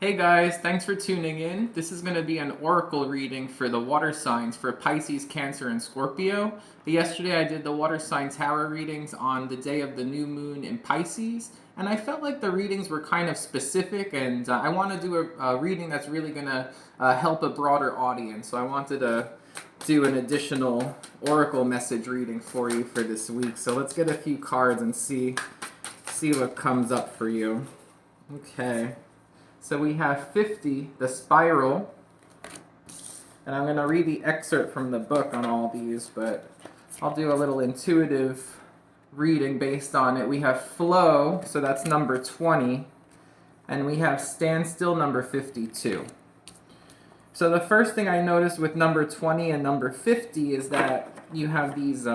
Hey guys, thanks for tuning in. This is going to be an oracle reading for the water signs for Pisces, Cancer, and Scorpio. Yesterday I did the water sign tower readings on the day of the new moon in Pisces, and I felt like the readings were kind of specific, and I want to do a reading that's really going to help a broader audience. So I wanted to do an additional oracle message reading for you for this week. So let's get a few cards and see what comes up for you. Okay. So we have 50, the spiral, and I'm going to read the excerpt from the book on all these, but I'll do a little intuitive reading based on it. We have flow, so that's number 20, and we have standstill, number 52. So the first thing I noticed with number 20 and number 50 is that you have these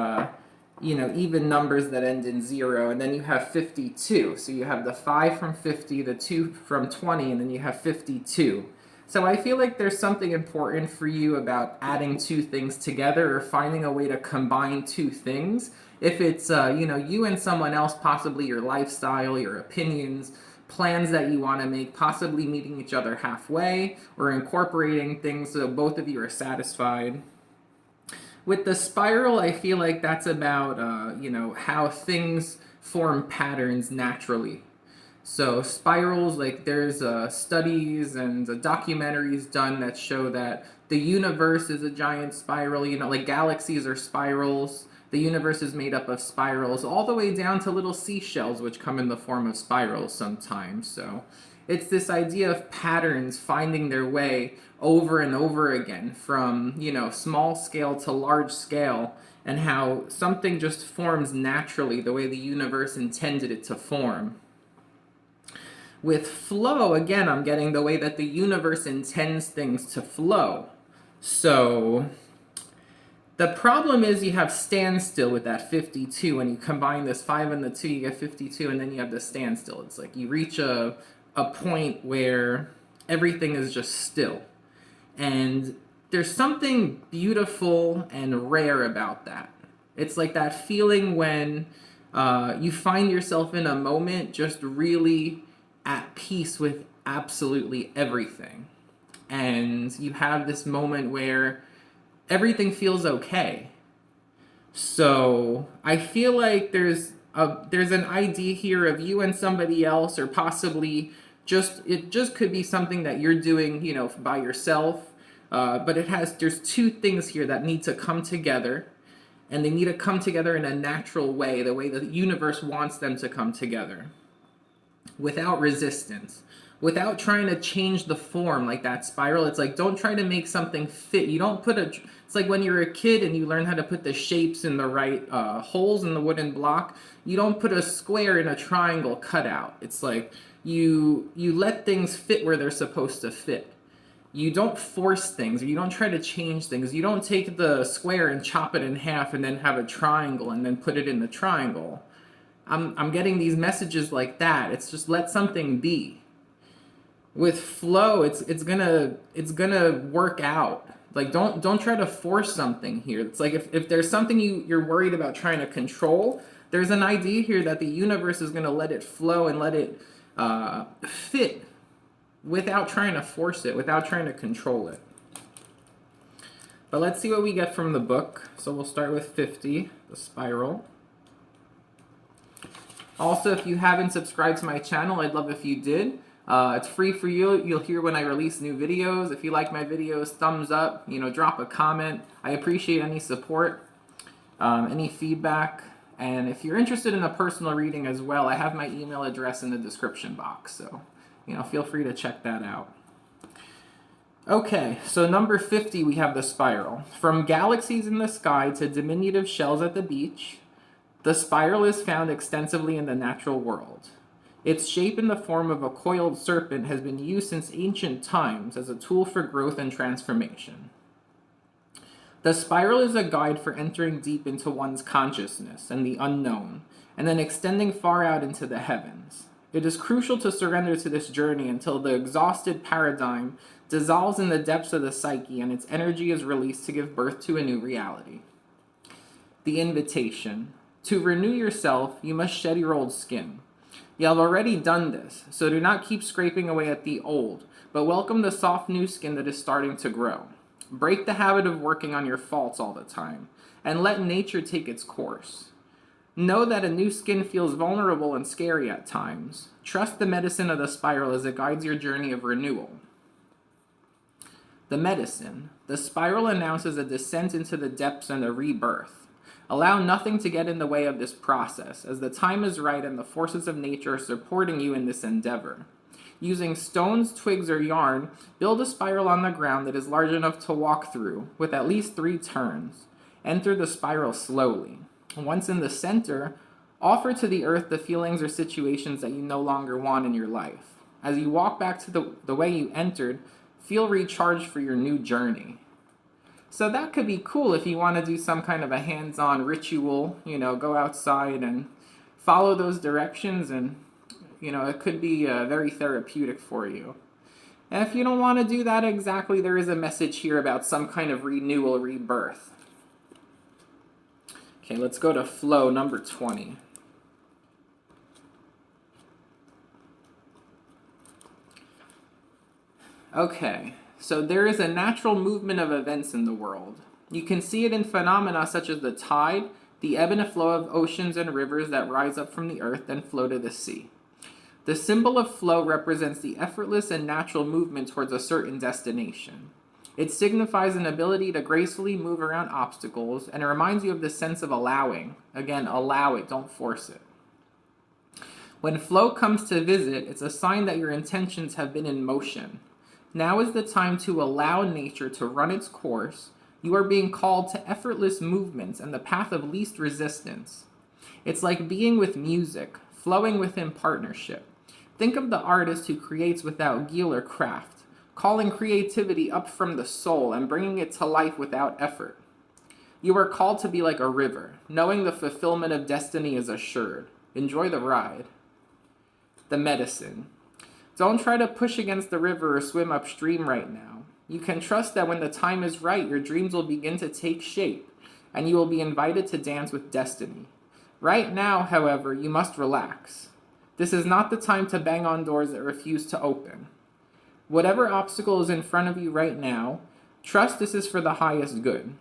even numbers that end in 0, and then you have 52. So you have the 5 from 50, the 2 from 20, and then you have 52. So I feel like there's something important for you about adding two things together or finding a way to combine two things. If it's, you and someone else, possibly your lifestyle, your opinions, plans that you want to make, possibly meeting each other halfway or incorporating things so both of you are satisfied. With the spiral, I feel like that's about, how things form patterns naturally. So spirals, like there's studies and documentaries done that show that the universe is a giant spiral, like galaxies are spirals. The universe is made up of spirals, all the way down to little seashells, which come in the form of spirals sometimes. So it's this idea of patterns finding their way over and over again from, small scale to large scale, and how something just forms naturally the way the universe intended it to form. With flow, again, I'm getting the way that the universe intends things to flow. So the problem is you have standstill with that 52. When you combine this 5 and the 2, you get 52, and then you have the standstill. It's like you reach a point where everything is just still. And there's something beautiful and rare about that. It's like that feeling when you find yourself in a moment just really at peace with absolutely everything. And you have this moment where everything feels okay. So I feel like there's an idea here of you and somebody else, or possibly it just could be something that you're doing, by yourself. But there's two things here that need to come together, and they need to come together in a natural way, the way the universe wants them to come together, without resistance, without trying to change the form like that spiral. It's like, don't try to make something fit. You don't it's like when you're a kid and you learn how to put the shapes in the right holes in the wooden block. You don't put a square in a triangle cutout. It's like you let things fit where they're supposed to fit. You don't force things, or you don't try to change things. You don't take the square and chop it in half and then have a triangle and then put it in the triangle. I'm getting these messages like that. It's just let something be. With flow, it's gonna work out. Like don't try to force something here. It's like if there's something you're worried about trying to control, there's an idea here that the universe is gonna let it flow and let it fit without trying to force it, without trying to control it. But let's see what we get from the book. So we'll start with 50, the spiral. Also, if you haven't subscribed to my channel, I'd love if you did. It's free for you. You'll hear when I release new videos. If you like my videos, thumbs up, drop a comment. I appreciate any support, any feedback. And if you're interested in a personal reading as well, I have my email address in the description box. So, feel free to check that out. Okay, so number 50, we have the spiral. From galaxies in the sky to diminutive shells at the beach, the spiral is found extensively in the natural world. Its shape in the form of a coiled serpent has been used since ancient times as a tool for growth and transformation. The spiral is a guide for entering deep into one's consciousness and the unknown, and then extending far out into the heavens. It is crucial to surrender to this journey until the exhausted paradigm dissolves in the depths of the psyche and its energy is released to give birth to a new reality. The invitation. To renew yourself, you must shed your old skin. You have already done this, so do not keep scraping away at the old, but welcome the soft new skin that is starting to grow. Break the habit of working on your faults all the time, and let nature take its course. Know that a new skin feels vulnerable and scary at times. Trust the medicine of the spiral as it guides your journey of renewal. The medicine. The spiral announces a descent into the depths and a rebirth. Allow nothing to get in the way of this process, as the time is right and the forces of nature are supporting you in this endeavor. Using stones, twigs, or yarn, build a spiral on the ground that is large enough to walk through, with at least 3 turns. Enter the spiral slowly. Once in the center, offer to the earth the feelings or situations that you no longer want in your life. As you walk back to the way you entered, feel recharged for your new journey. So that could be cool if you want to do some kind of a hands-on ritual, go outside and follow those directions, and, it could be very therapeutic for you. And if you don't want to do that exactly, there is a message here about some kind of renewal, rebirth. Okay, let's go to flow number 20. Okay. So there is a natural movement of events in the world. You can see it in phenomena such as the tide, the ebb and flow of oceans and rivers that rise up from the earth and flow to the sea. The symbol of flow represents the effortless and natural movement towards a certain destination. It signifies an ability to gracefully move around obstacles, and it reminds you of the sense of allowing. Again, allow it, don't force it. When flow comes to visit, it's a sign that your intentions have been in motion. Now is the time to allow nature to run its course. You are being called to effortless movements and the path of least resistance. It's like being with music, flowing within partnership. Think of the artist who creates without guile or craft, calling creativity up from the soul and bringing it to life without effort. You are called to be like a river, knowing the fulfillment of destiny is assured. Enjoy the ride. The medicine. Don't try to push against the river or swim upstream right now. You can trust that when the time is right, your dreams will begin to take shape, and you will be invited to dance with destiny. Right now, however, you must relax. This is not the time to bang on doors that refuse to open. Whatever obstacle is in front of you right now, trust this is for the highest good.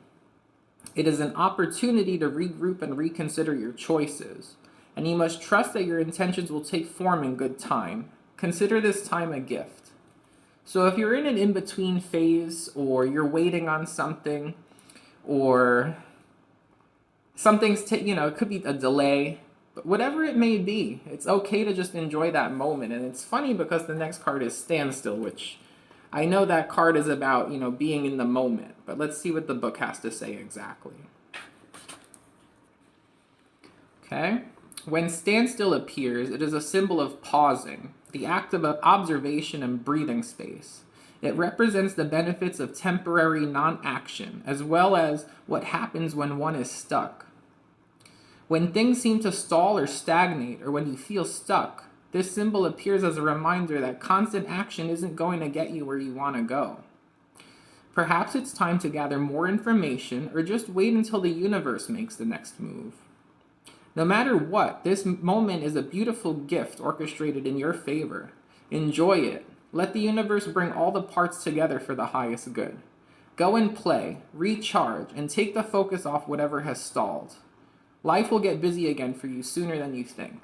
It is an opportunity to regroup and reconsider your choices, and you must trust that your intentions will take form in good time. Consider this time a gift. So if you're in an in-between phase, or you're waiting on something, or something's, it could be a delay, but whatever it may be, it's okay to just enjoy that moment. And it's funny because the next card is standstill, which I know that card is about, being in the moment, but let's see what the book has to say exactly. Okay? When standstill appears, it is a symbol of pausing, the act of observation and breathing space. It represents the benefits of temporary non-action, as well as what happens when one is stuck. When things seem to stall or stagnate, or when you feel stuck, this symbol appears as a reminder that constant action isn't going to get you where you want to go. Perhaps it's time to gather more information, or just wait until the universe makes the next move. No matter what, this moment is a beautiful gift orchestrated in your favor. Enjoy it. Let the universe bring all the parts together for the highest good. Go and play, recharge, and take the focus off whatever has stalled. Life will get busy again for you sooner than you think.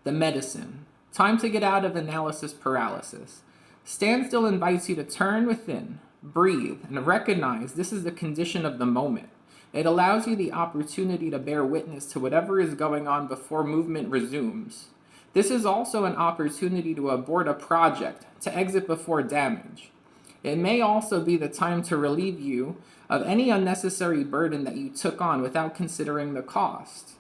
The medicine. Time to get out of analysis paralysis. Standstill invites you to turn within, breathe, and recognize this is the condition of the moment. It allows you the opportunity to bear witness to whatever is going on before movement resumes. This is also an opportunity to abort a project, to exit before damage. It may also be the time to relieve you of any unnecessary burden that you took on without considering the cost.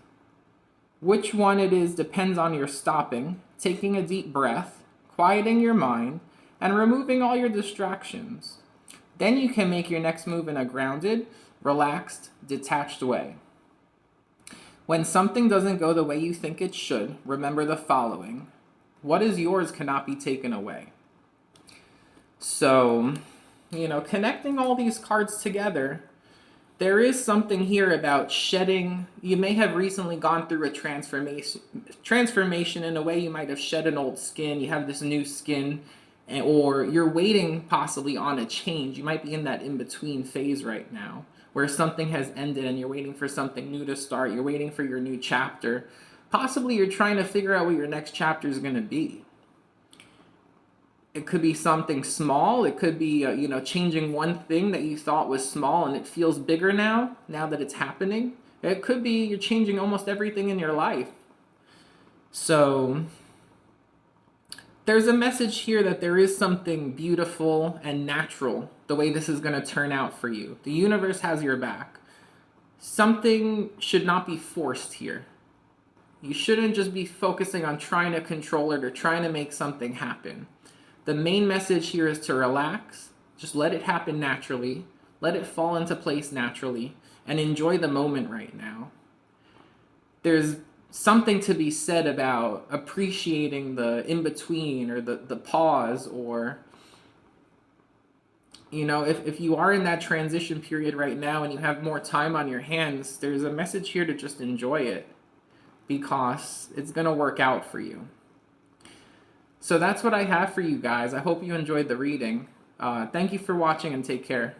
Which one it is depends on your stopping, taking a deep breath, quieting your mind, and removing all your distractions. Then you can make your next move in a grounded, relaxed, detached way. When something doesn't go the way you think it should, remember the following. What is yours cannot be taken away. So, connecting all these cards together, There is something here about shedding. You may have recently gone through a transformation in a way. You might have shed an old skin. You have this new skin, or you're waiting possibly on a change. You might be in that in-between phase right now where something has ended and you're waiting for something new to start. You're waiting for your new chapter. Possibly you're trying to figure out what your next chapter is going to be. It could be something small. It could be, changing one thing that you thought was small and it feels bigger now that it's happening. It could be you're changing almost everything in your life. So there's a message here that there is something beautiful and natural the way this is going to turn out for you. The universe has your back. Something should not be forced here. You shouldn't just be focusing on trying to control it or trying to make something happen. The main message here is to relax, just let it happen naturally, let it fall into place naturally, and enjoy the moment right now. There's something to be said about appreciating the in-between or the pause, or, if you are in that transition period right now and you have more time on your hands, there's a message here to just enjoy it because it's going to work out for you. So that's what I have for you guys. I hope you enjoyed the reading. Thank you for watching and take care.